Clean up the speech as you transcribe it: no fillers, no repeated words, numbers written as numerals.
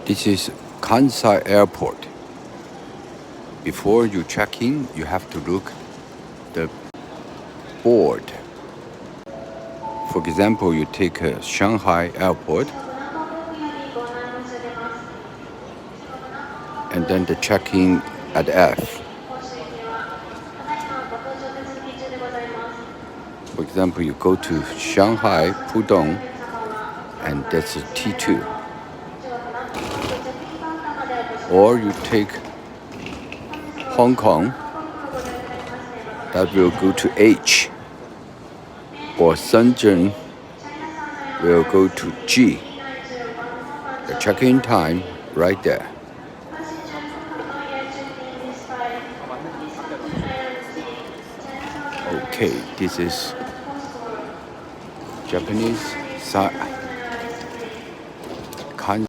This is Kansai Airport. Before you check in, you have to look the board. For example, you take Shanghai Airport, and then the check-in at F. For example, you go to Shanghai, Pudong, and that's a T2. Or you take Hong Kong, that will go to H. Or Shenzhen will go to G. The check-in time right there. Okay, this is Japanese side.